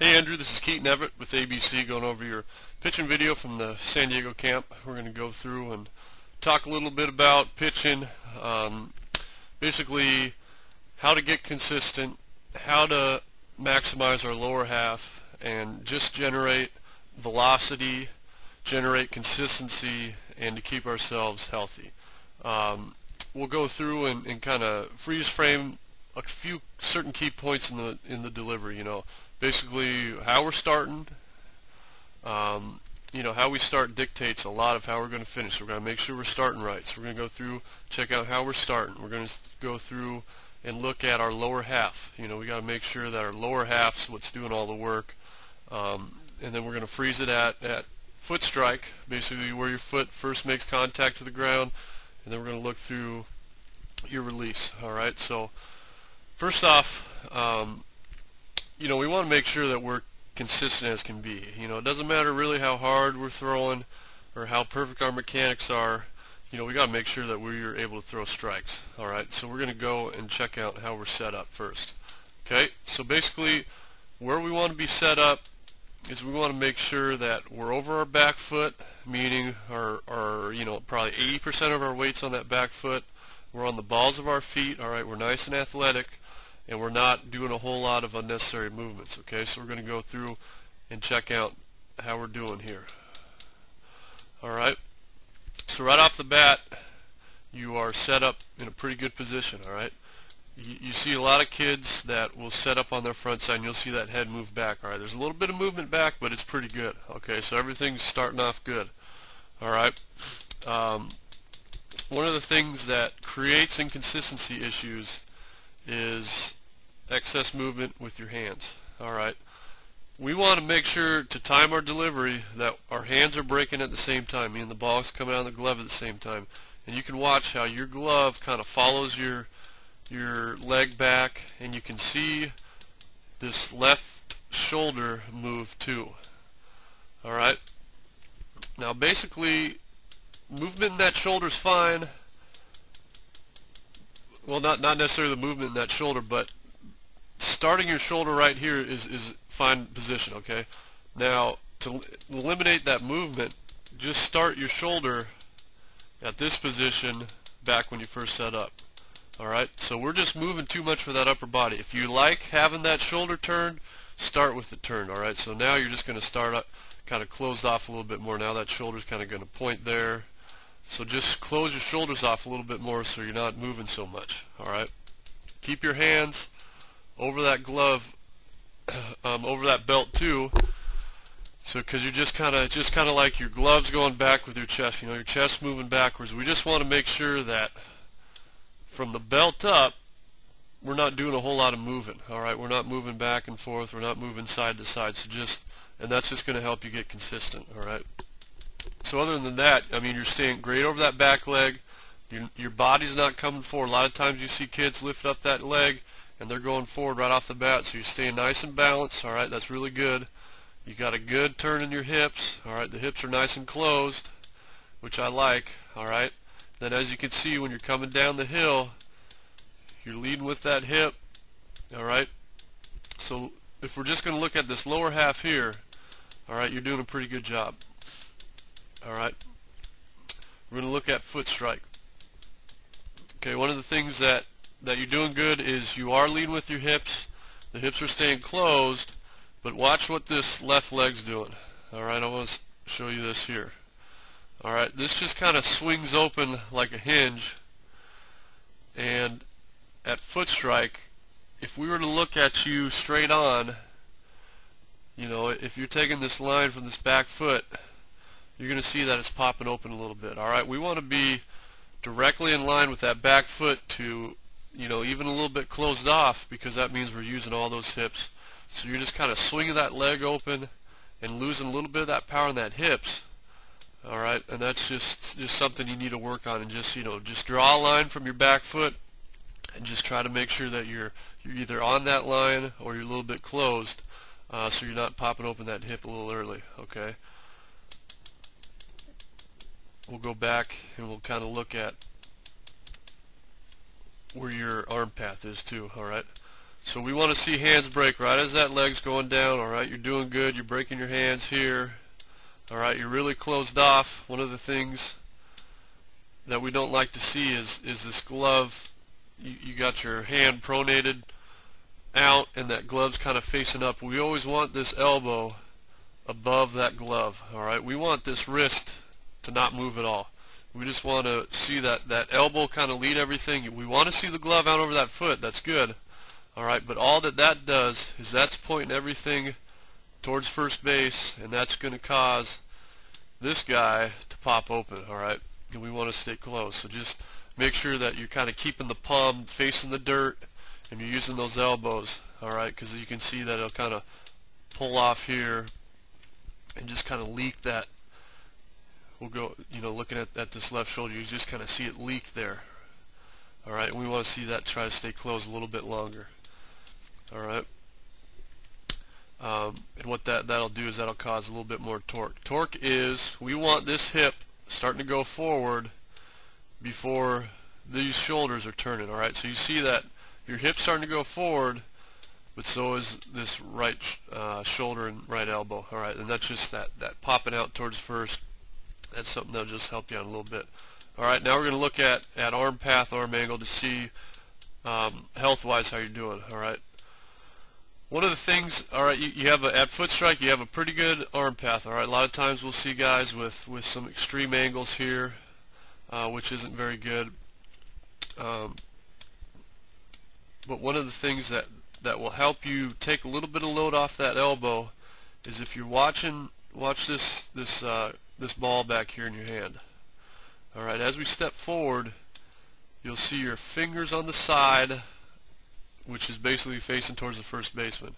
Hey Andrew, this is Keaton Everett with ABC going over your pitching video from the San Diego camp. We're going to go through and talk a little bit about pitching, basically how to get consistent, how to maximize our lower half, and just generate velocity, generate consistency, and to keep ourselves healthy. We'll go through and kind of freeze frame a few certain key points in the delivery. Basically how we're starting. How we start dictates a lot of how we're going to finish. So we're going to make sure we're starting right. So we're going to go through, check out how we're starting. We're going to go through and look at our lower half. We got to make sure that our lower half's what's doing all the work. And then we're going to freeze it at foot strike, basically where your foot first makes contact to the ground. And then we're going to look through your release. All right. So first off, we want to make sure that we're consistent as can be. It doesn't matter really how hard we're throwing or how perfect our mechanics are. We got to make sure that we're able to throw strikes. All right, so we're going to go and check out how we're set up first. Okay, so basically where we want to be set up is we want to make sure that we're over our back foot, meaning our probably 80% of our weight's on that back foot. We're on the balls of our feet. All right, we're nice and athletic, and we're not doing a whole lot of unnecessary movements. Okay, so we're going to go through and check out how we're doing here. All right, so right off the bat, you are set up in a pretty good position. All right, you see a lot of kids that will set up on their front side, and you'll see that head move back. All right, there's a little bit of movement back, but it's pretty good. Okay, so everything's starting off good. All right, one of the things that creates inconsistency issues is excess movement with your hands. All right, we want to make sure to time our delivery that our hands are breaking at the same time, meaning the ball's coming out of the glove at the same time. And you can watch how your glove kind of follows your leg back, and you can see this left shoulder move too. All right, now basically movement in that shoulder is fine. Well, not necessarily the movement in that shoulder, but starting your shoulder right here is fine position. Okay, now to eliminate that movement, just start your shoulder at this position back when you first set up. All right, so we're just moving too much for that upper body. If you like having that shoulder turned, start with the turn. All right, so now you're just going to start up kind of closed off a little bit more. Now that shoulder's kind of going to point there. So just close your shoulders off a little bit more so you're not moving so much. All right, keep your hands over that glove, over that belt too. So because you're just kind of like your gloves going back with your chest. Your chest moving backwards. We just want to make sure that from the belt up, we're not doing a whole lot of moving. All right, we're not moving back and forth. We're not moving side to side. And that's just going to help you get consistent. All right. So other than that, you're staying great over that back leg. Your body's not coming forward. A lot of times you see kids lift up that leg and they're going forward right off the bat. So you're staying nice and balanced. All right, that's really good. You got a good turn in your hips. All right, the hips are nice and closed, which I like. All right. Then as you can see, when you're coming down the hill, you're leading with that hip. All right. So if we're just going to look at this lower half here, all right, you're doing a pretty good job. All right, we're going to look at foot strike. Okay, one of the things that you're doing good is you are leading with your hips. The hips are staying closed, but watch what this left leg's doing. All right, I want to show you this here. All right, this just kind of swings open like a hinge, and at foot strike, if we were to look at you straight on, if you're taking this line from this back foot, you're going to see that it's popping open a little bit. All right, we want to be directly in line with that back foot to, even a little bit closed off, because that means we're using all those hips. So you're just kind of swinging that leg open and losing a little bit of that power in that hips. All right, and that's just something you need to work on, and just draw a line from your back foot and just try to make sure that you're either on that line or you're a little bit closed, so you're not popping open that hip a little early. Okay. We'll go back and we'll kind of look at where your arm path is too. All right, So we want to see hands break right as that leg's going down. All right, you're doing good. You're breaking your hands here. All right, you're really closed off. One of the things that we don't like to see is this glove. You got your hand pronated out and that glove's kind of facing up. We always want this elbow above that glove. All right, we want this wrist to not move at all. We just want to see that elbow kind of lead everything. We want to see the glove out over that foot. That's good. All right, but all that does is that's pointing everything towards first base, and that's going to cause this guy to pop open. All right, and we want to stay close. So just make sure that you're kind of keeping the palm facing the dirt and you're using those elbows. All right, because you can see that it'll kind of pull off here and just kind of leak that. We'll go, looking at this left shoulder, you just kind of see it leak there. All right, and we want to see that try to stay closed a little bit longer. All right, and what that'll do is that'll cause a little bit more torque. Torque is, we want this hip starting to go forward before these shoulders are turning. All right, so you see that your hip's starting to go forward, but so is this right shoulder and right elbow. All right, and that's just that popping out towards first. That's something that'll just help you out a little bit. All right, now we're going to look at arm path, arm angle to see health-wise how you're doing. All right. One of the things, all right, you have at foot strike, you have a pretty good arm path. All right, a lot of times we'll see guys with some extreme angles here, which isn't very good. But one of the things that will help you take a little bit of load off that elbow is if you're watch this ball back here in your hand. All right, as we step forward, you'll see your fingers on the side, which is basically facing towards the first baseman.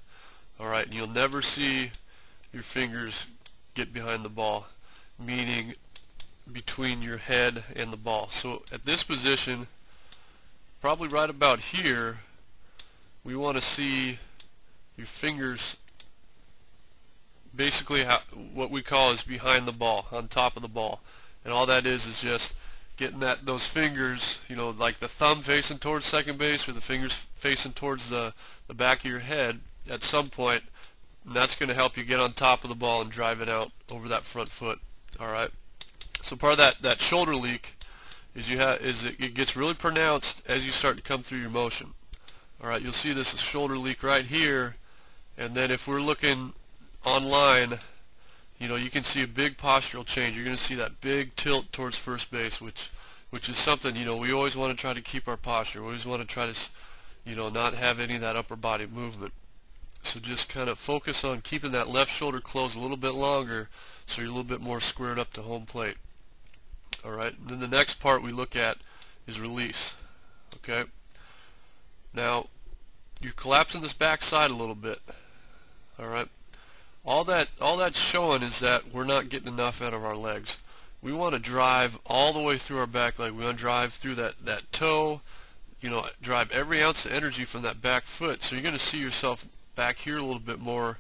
All right, and you'll never see your fingers get behind the ball, meaning between your head and the ball. So at this position, probably right about here, we want to see your fingers basically what we call is behind the ball, on top of the ball. And all that is just getting those fingers, like the thumb facing towards second base or the fingers facing towards the back of your head at some point, and that's going to help you get on top of the ball and drive it out over that front foot. All right. So part of that shoulder leak is it gets really pronounced as you start to come through your motion. All right. You'll see this shoulder leak right here, and then if we're looking online, you can see a big postural change. You're going to see that big tilt towards first base, which is something, we always want to try to keep our posture. We always want to try to, not have any of that upper body movement. So just kind of focus on keeping that left shoulder closed a little bit longer so you're a little bit more squared up to home plate. All right, and then the next part we look at is release. Okay, now you're collapsing this back side a little bit. All right. All that's showing is that we're not getting enough out of our legs. We want to drive all the way through our back leg. We want to drive through that toe, drive every ounce of energy from that back foot. So you're going to see yourself back here a little bit more,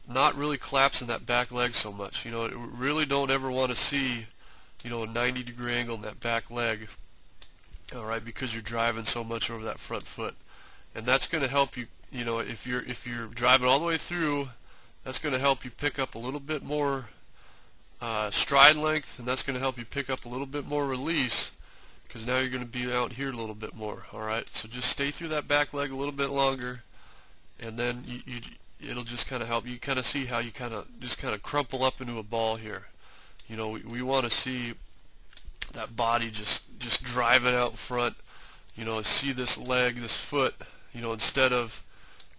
not really collapsing that back leg so much. We really don't ever want to see, a 90-degree angle in that back leg, all right, because you're driving so much over that front foot. And that's going to help you, if you're driving all the way through, that's going to help you pick up a little bit more stride length, and that's going to help you pick up a little bit more release, because now you're going to be out here a little bit more. All right, so just stay through that back leg a little bit longer, and then it'll just kind of help you kind of see how you kind of crumple up into a ball here. We want to see that body just driving out front. See this leg, this foot. Instead of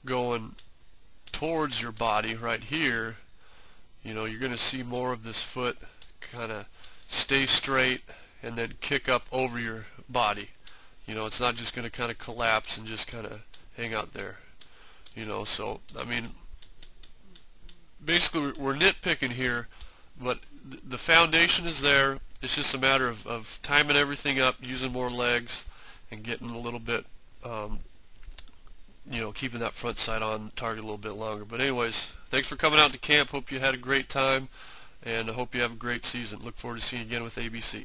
going towards your body right here, you're going to see more of this foot kind of stay straight and then kick up over your body. It's not just going to kind of collapse and just kind of hang out there. So I mean, basically we're nitpicking here, but the foundation is there. It's just a matter of timing everything up, using more legs, and getting a little bit keeping that front side on target a little bit longer. But anyways, thanks for coming out to camp. Hope you had a great time, and I hope you have a great season. Look forward to seeing you again with ABC.